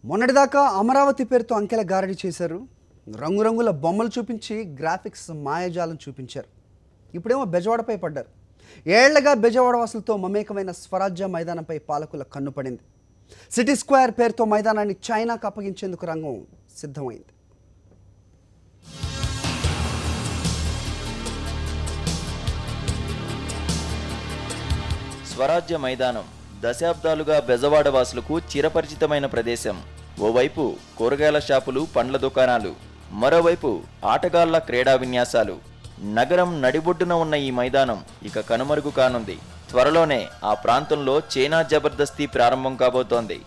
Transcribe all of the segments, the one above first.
మొన్నటిదాకా అమరావతి పేరుతో అంకెల గారడి చేశారు. రంగురంగుల బొమ్మలు చూపించి గ్రాఫిక్స్ మాయాజాలం చూపించారు. ఇప్పుడేమో బెజవాడపై పడ్డారు. ఏళ్లగా బెజవాడ వాసులతో మమేకమైన స్వరాజ్య మైదానంపై పాలకుల కన్నుపడింది. సిటీ స్క్వేర్ పేరుతో మైదానాన్ని చైనాకు అప్పగించేందుకు రంగం సిద్ధమైంది. స్వరాజ్య మైదానం దశాబ్దాలుగా బెజవాడ వాసులకు చిరపరిచితమైన ప్రదేశం. ఓవైపు కూరగాయల షాపులు, పండ్ల దుకాణాలు, మరోవైపు ఆటగాళ్ల క్రీడా విన్యాసాలు. నగరం నడిబొడ్డున ఉన్న ఈ మైదానం ఇక కనుమరుగు కానుంది. త్వరలోనే ఆ ప్రాంతంలో చైనా జబర్దస్తీ ప్రారంభం కాబోతోంది.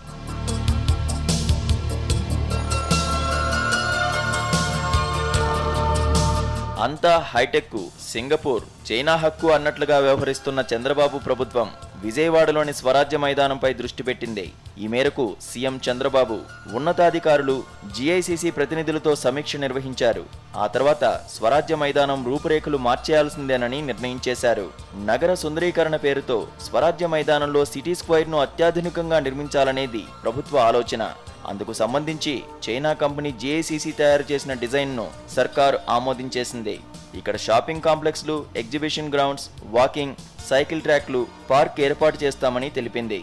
అంతా హైటెక్, సింగపూర్, చైనా హక్కు అన్నట్లుగా వ్యవహరిస్తున్న చంద్రబాబు ప్రభుత్వం విజయవాడలోని స్వరాజ్య మైదానంపై దృష్టి పెట్టింది. ఈ మేరకు సీఎం చంద్రబాబు ఉన్నతాధికారులు, జీఐసీసీ ప్రతినిధులతో సమీక్ష నిర్వహించారు. ఆ తర్వాత స్వరాజ్య మైదానం రూపురేఖలు మార్చేయాల్సిందేనని నిర్ణయించేశారు. నగర సుందరీకరణ పేరుతో స్వరాజ్య మైదానంలో సిటీ స్క్వేర్ను అత్యాధునికంగా నిర్మించాలనేది ప్రభుత్వ ఆలోచన. అందుకు సంబంధించి చైనా కంపెనీ జీఐసీసీ తయారు చేసిన డిజైన్ను సర్కారు ఆమోదించేసింది. ఇక్కడ షాపింగ్ కాంప్లెక్స్లు, ఎగ్జిబిషన్ గ్రౌండ్స్, వాకింగ్, సైకిల్ ట్రాక్లు, పార్క్ ఏర్పాటు చేస్తామని తెలిపింది.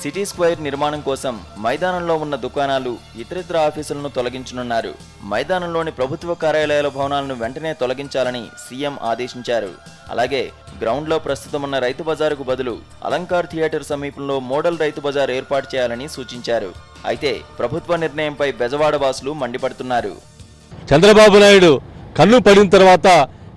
సిటీ స్క్వేర్ నిర్మాణం కోసం మైదానంలో ఉన్న దుకాణాలు, ఇతరితర ఆఫీసులను తొలగించనున్నారు. మైదానంలోని ప్రభుత్వ కార్యాలయాల భవనాలను వెంటనే తొలగించాలని సీఎం ఆదేశించారు. అలాగే గ్రౌండ్లో ప్రస్తుతం ఉన్న రైతు బజారుకు బదులు అలంకార్ థియేటర్ సమీపంలో మోడల్ రైతు బజార్ ఏర్పాటు చేయాలని సూచించారు. అయితే ప్రభుత్వ నిర్ణయంపై బెజవాడ వాసులు మండిపడుతున్నారు. చంద్రబాబు నాయుడు కన్ను పడిన తర్వాత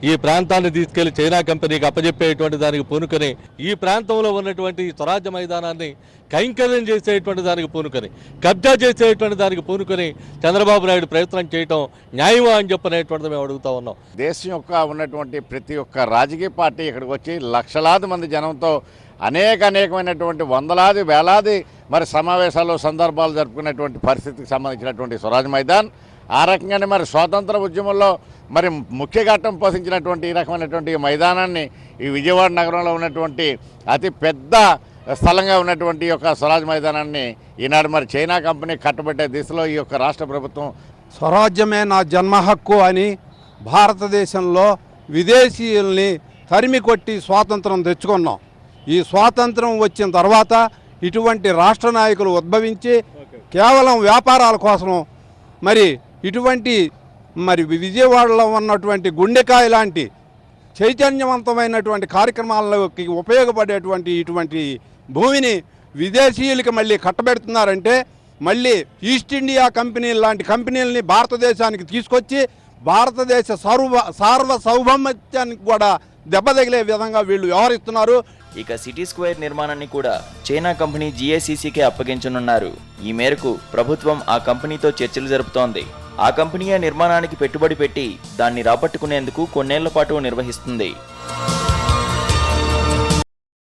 ఈ ప్రాంతాన్ని తీసుకెళ్లి చైనా కంపెనీకి అప్పజెప్పేటువంటి దానికి పూనుకొని, ఈ ప్రాంతంలో ఉన్నటువంటి స్వరాజ్య మైదానాన్ని కైంకర్యం చేసేటువంటి దానికి పూనుకొని, కబ్జా చేసేటువంటి దానికి పూనుకొని చంద్రబాబు నాయుడు ప్రయత్నం చేయటం న్యాయమా అని చెప్పనేటువంటిది మేము అడుగుతా ఉన్నాం. దేశం యొక్క ఉన్నటువంటి ప్రతి ఒక్క రాజకీయ పార్టీ ఇక్కడికి వచ్చి లక్షలాది మంది జనంతో అనేకమైనటువంటి వందలాది వేలాది మరి సమావేశాలు, సందర్భాలు జరుపుకునేటువంటి పరిస్థితికి సంబంధించినటువంటి స్వరాజ్ మైదాన్. ఆ రకంగానే మరి స్వాతంత్ర ఉద్యమంలో మరి ముఖ్య ఘట్టం పోషించినటువంటి ఈ రకమైనటువంటి మైదానాన్ని ఈ విజయవాడ నగరంలో ఉన్నటువంటి అతి పెద్ద స్థలంగా ఉన్నటువంటి ఈ యొక్క స్వరాజ్ మైదానాన్ని ఈనాడు మరి చైనా కంపెనీ కట్టబెట్టే దిశలో ఈ యొక్క రాష్ట్ర ప్రభుత్వం స్వరాజ్యమే నా జన్మ హక్కు అని భారతదేశంలో విదేశీయుల్ని తరిమి కొట్టి స్వాతంత్రం తెచ్చుకున్నాం. ఈ స్వాతంత్రం వచ్చిన తర్వాత ఇటువంటి రాష్ట్ర నాయకులు ఉద్భవించి కేవలం వ్యాపారాల కోసం మరి ఇటువంటి విజయవాడలో ఉన్నటువంటి గుండెకాయ లాంటి చైతన్యవంతమైనటువంటి కార్యక్రమాలకి ఉపయోగపడేటువంటి ఇటువంటి భూమిని విదేశీయులకి మళ్ళీ కట్టబెడుతున్నారంటే, మళ్ళీ ఈస్ట్ ఇండియా కంపెనీ లాంటి కంపెనీలని భారతదేశానికి తీసుకొచ్చి భారతదేశ సార్వభౌమత్యానికి కూడా దెబ్బతగిలే విధంగా వీళ్ళు వ్యవహరిస్తున్నారు. ఇక సిటీ స్క్వేర్ నిర్మాణాన్ని కూడా చైనా కంపెనీ జీఐసీసీకే అప్పగించనున్నారు. ఈ మేరకు ప్రభుత్వం ఆ కంపెనీతో చర్చలు జరుపుతోంది. ఆ కంపెనీ నిర్మాణానికి పెట్టుబడి పెట్టి దాన్ని రాబట్టుకునేందుకు కొన్నేళ్ల పాటు నిర్వహిస్తుంది.